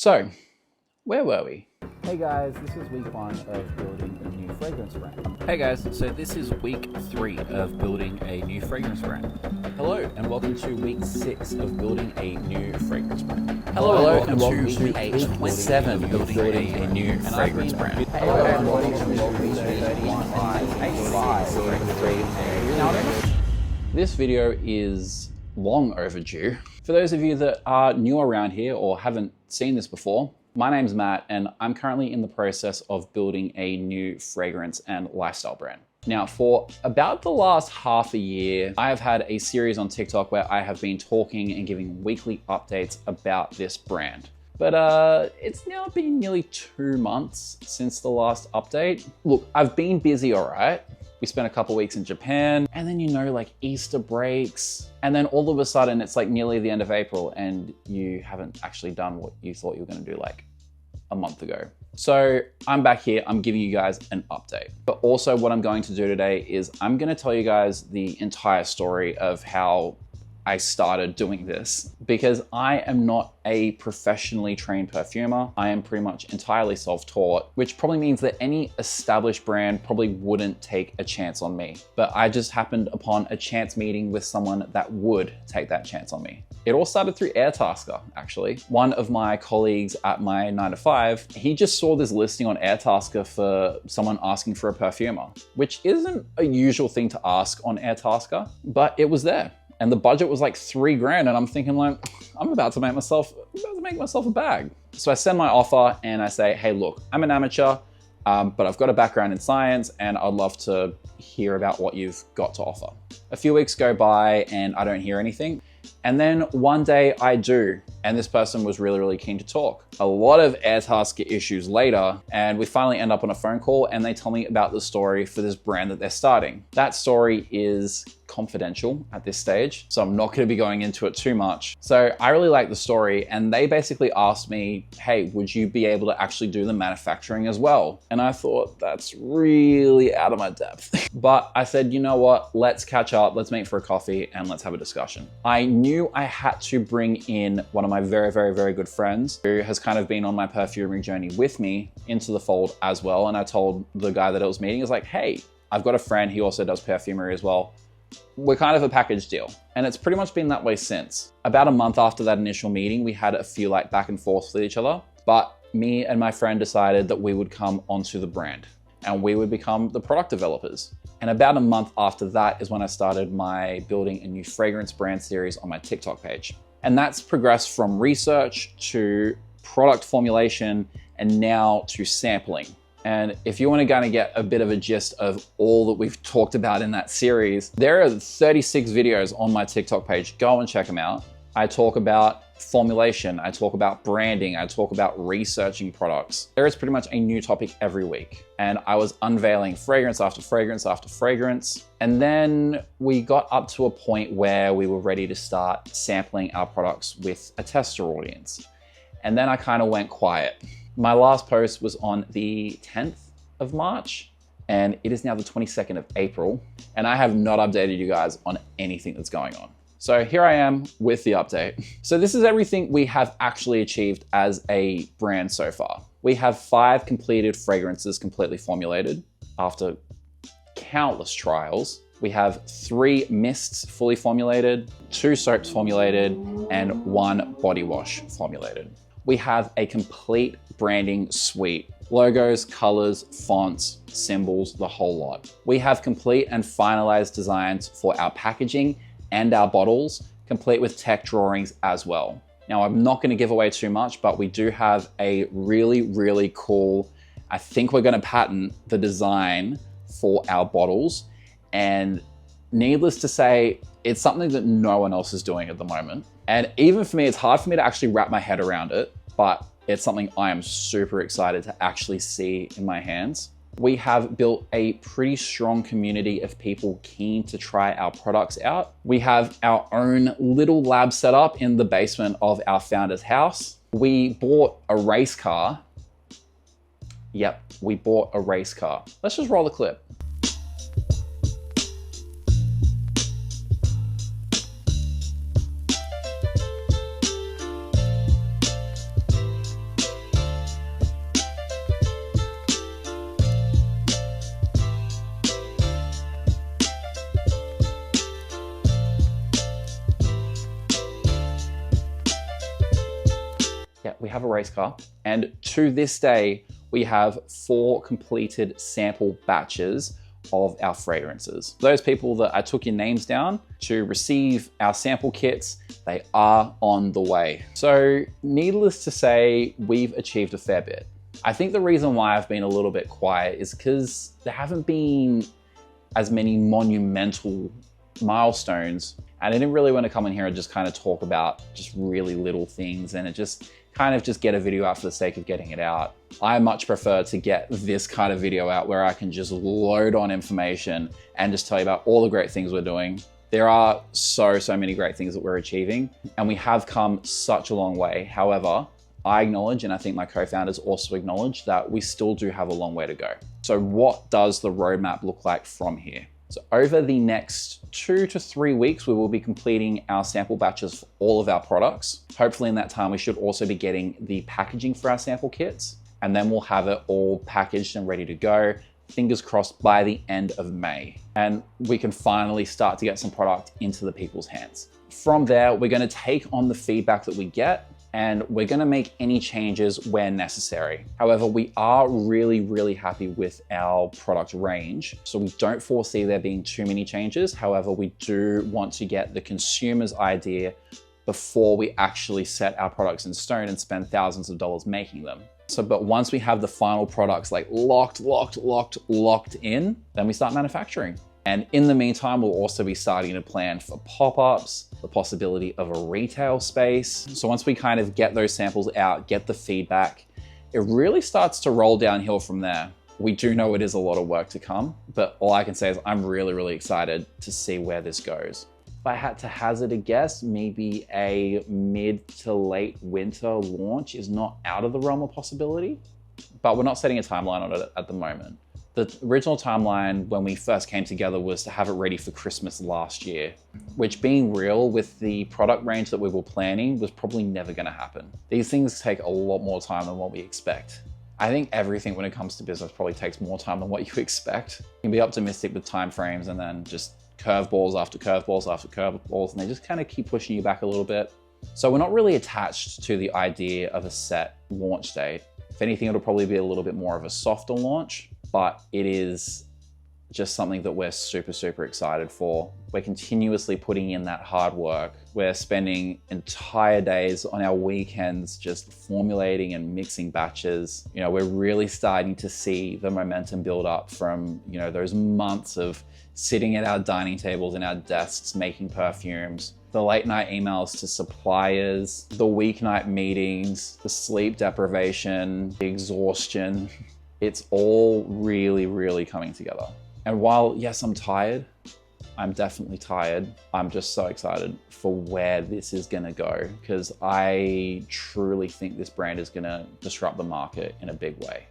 So, where were we? Hey guys, this is week 1 of building a new fragrance brand. Hey guys, so this is week 3 of building a new fragrance brand. Hello, and welcome to week 6 of building a new fragrance brand. Hello, and welcome to week 7 of building a new fragrance brand. Hello, and welcome to week 35. This video is long overdue. For those of you that are new around here or haven't seen this before, my name's Matt, and I'm currently in the process of building a new fragrance and lifestyle brand. Now, for about the last half a year, I have had a series on TikTok where I have been talking and giving weekly updates about this brand. But it's now been nearly 2 months since the last update. Look, I've been busy, all right? We spent a couple weeks in Japan, and then, you know, like Easter breaks, and then all of a sudden it's like nearly the end of April and you haven't actually done what you thought you were gonna do like a month ago. So I'm back here, I'm giving you guys an update. But also what I'm going to do today is I'm gonna tell you guys the entire story of how I started doing this, because I am not a professionally trained perfumer. I am pretty much entirely self-taught, which probably means that any established brand probably wouldn't take a chance on me. But I just happened upon a chance meeting with someone that would take that chance on me. It all started through Airtasker, actually. One of my colleagues at my 9 to 5, he just saw this listing on Airtasker for someone asking for a perfumer, which isn't a usual thing to ask on Airtasker, but it was there. And the budget was like $3 grand, and I'm thinking like, I'm about to make myself a bag. So I send my offer and I say, hey, look, I'm an amateur, but I've got a background in science and I'd love to hear about what you've got to offer. A few weeks go by and I don't hear anything. And then one day I do, and this person was really, really keen to talk. A lot of Airtasker issues later, and we finally end up on a phone call and they tell me about the story for this brand that they're starting. That story is confidential at this stage, so I'm not gonna be going into it too much. So I really like the story, and they basically asked me, hey, would you be able to actually do the manufacturing as well? And I thought, that's really out of my depth. But I said, you know what, let's catch up, let's meet for a coffee and let's have a discussion. I knew I had to bring in one of my very, very, very good friends who has kind of been on my perfuming journey with me into the fold as well. And I told the guy that I was meeting, is like, hey, I've got a friend, he also does perfumery as well. We're kind of a package deal. And it's pretty much been that way since. About a month after that initial meeting, we had a few like back and forth with each other, but me and my friend decided that we would come onto the brand and we would become the product developers. And about a month after that is when I started my building a new fragrance brand series on my TikTok page. And that's progressed from research to product formulation and now to sampling. And if you want to kind of get a bit of a gist of all that we've talked about in that series, there are 36 videos on my TikTok page. Go and check them out. I talk about formulation, I talk about branding, I talk about researching products. There is pretty much a new topic every week. And I was unveiling fragrance after fragrance after fragrance. And then we got up to a point where we were ready to start sampling our products with a tester audience. And then I kind of went quiet. My last post was on the 10th of March, and it is now the 22nd of April, and I have not updated you guys on anything that's going on. So here I am with the update. So this is everything we have actually achieved as a brand so far. We have 5 completed fragrances completely formulated after countless trials. We have 3 mists fully formulated, 2 soaps formulated, and 1 body wash formulated. We have a complete branding suite. Logos, colors, fonts, symbols, the whole lot. We have complete and finalized designs for our packaging and our bottles, complete with tech drawings as well. Now, I'm not gonna give away too much, but we do have a really, really cool, I think we're gonna patent the design for our bottles. And needless to say, it's something that no one else is doing at the moment. And even for me, it's hard for me to actually wrap my head around it, but it's something I am super excited to actually see in my hands. We have built a pretty strong community of people keen to try our products out. We have our own little lab set up in the basement of our founder's house. We bought a race car. Yep, we bought a race car. Let's just roll the clip. Yeah, we have a race car. And to this day, we have 4 completed sample batches of our fragrances. Those people that I took your names down to receive our sample kits, they are on the way. So needless to say, we've achieved a fair bit. I think the reason why I've been a little bit quiet is because there haven't been as many monumental milestones. And I didn't really want to come in here and just kind of talk about just really little things and it just kind of just get a video out for the sake of getting it out. I much prefer to get this kind of video out where I can just load on information and just tell you about all the great things we're doing. There are so many great things that we're achieving and we have come such a long way. However, I acknowledge, and I think my co-founders also acknowledge, that we still do have a long way to go. So what does the roadmap look like from here? So over the next 2 to 3 weeks, we will be completing our sample batches for all of our products. Hopefully in that time, we should also be getting the packaging for our sample kits, and then we'll have it all packaged and ready to go. Fingers crossed by the end of May. And we can finally start to get some product into the people's hands. From there, we're gonna take on the feedback that we get and we're gonna make any changes where necessary. However, we are really happy with our product range, so we don't foresee there being too many changes. However, we do want to get the consumer's idea before we actually set our products in stone and spend thousands of dollars making them. So, but once we have the final products like locked in, then we start manufacturing. And in the meantime, we'll also be starting to plan for pop-ups, the possibility of a retail space. So once we kind of get those samples out, get the feedback, it really starts to roll downhill from there. We do know it is a lot of work to come, but all I can say is I'm really excited to see where this goes. If I had to hazard a guess, maybe a mid to late winter launch is not out of the realm of possibility, but we're not setting a timeline on it at the moment. The original timeline when we first came together was to have it ready for Christmas last year, which, being real, with the product range that we were planning, was probably never gonna happen. These things take a lot more time than what we expect. I think everything when it comes to business probably takes more time than what you expect. You can be optimistic with timeframes and then just curveballs after curveballs after curveballs, and they just kind of keep pushing you back a little bit. So we're not really attached to the idea of a set launch date. If anything, it'll probably be a little bit more of a softer launch, but it is just something that we're super excited for. We're continuously putting in that hard work. We're spending entire days on our weekends just formulating and mixing batches. You know, we're really starting to see the momentum build up from, you know, those months of sitting at our dining tables and our desks making perfumes, the late night emails to suppliers, the weeknight meetings, the sleep deprivation, the exhaustion. It's all really coming together. And while, yes, I'm tired, I'm definitely tired, I'm just so excited for where this is gonna go, because I truly think this brand is gonna disrupt the market in a big way.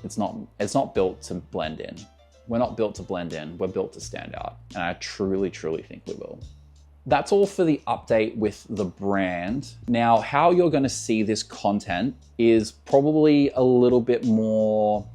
It's not built to blend in. We're not built to blend in, we're built to stand out. And I truly think we will. That's all for the update with the brand. Now, how you're gonna see this content is probably a little bit more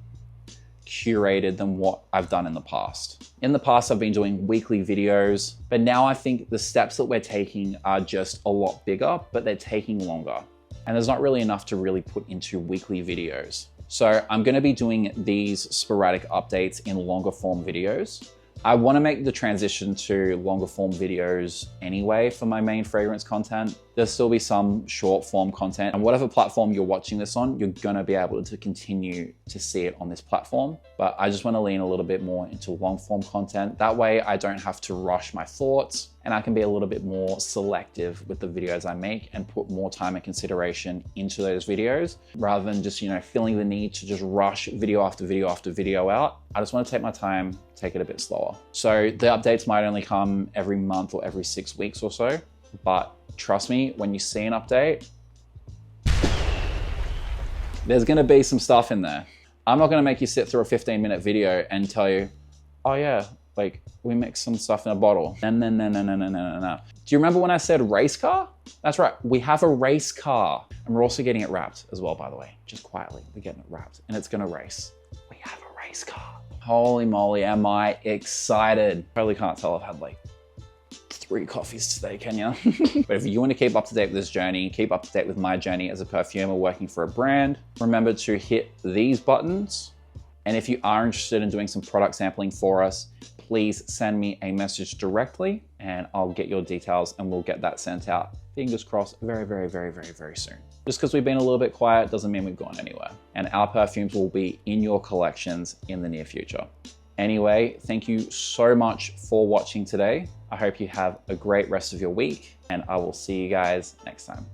curated than what I've done in the past. In the past, I've been doing weekly videos, but now I think the steps that we're taking are just a lot bigger, but they're taking longer. And there's not really enough to really put into weekly videos. So I'm gonna be doing these sporadic updates in longer form videos. I wanna make the transition to longer form videos anyway for my main fragrance content. There'll still be some short form content, and whatever platform you're watching this on, you're gonna be able to continue to see it on this platform. But I just wanna lean a little bit more into long form content. That way I don't have to rush my thoughts, and I can be a little bit more selective with the videos I make and put more time and consideration into those videos rather than just, you know, feeling the need to just rush video after video after video out. I just want to take my time, take it a bit slower. So the updates might only come every month or every 6 weeks or so, but trust me, when you see an update, there's gonna be some stuff in there. I'm not gonna make you sit through a 15-minute video and tell you, oh yeah, like we mixed some stuff in a bottle. No. Do you remember when I said race car? That's right, we have a race car. And we're also getting it wrapped as well, by the way, just quietly, we're getting it wrapped and it's gonna race. We have a race car. Holy moly, am I excited. Probably can't tell, I've had like 3 coffees today, can you? But if you want to keep up to date with this journey, keep up to date with my journey as a perfumer working for a brand, remember to hit these buttons. And if you are interested in doing some product sampling for us, please send me a message directly and I'll get your details and we'll get that sent out. Fingers crossed, very, very, very, very, very soon. Just because we've been a little bit quiet doesn't mean we've gone anywhere. And our perfumes will be in your collections in the near future. Anyway, thank you so much for watching today. I hope you have a great rest of your week and I will see you guys next time.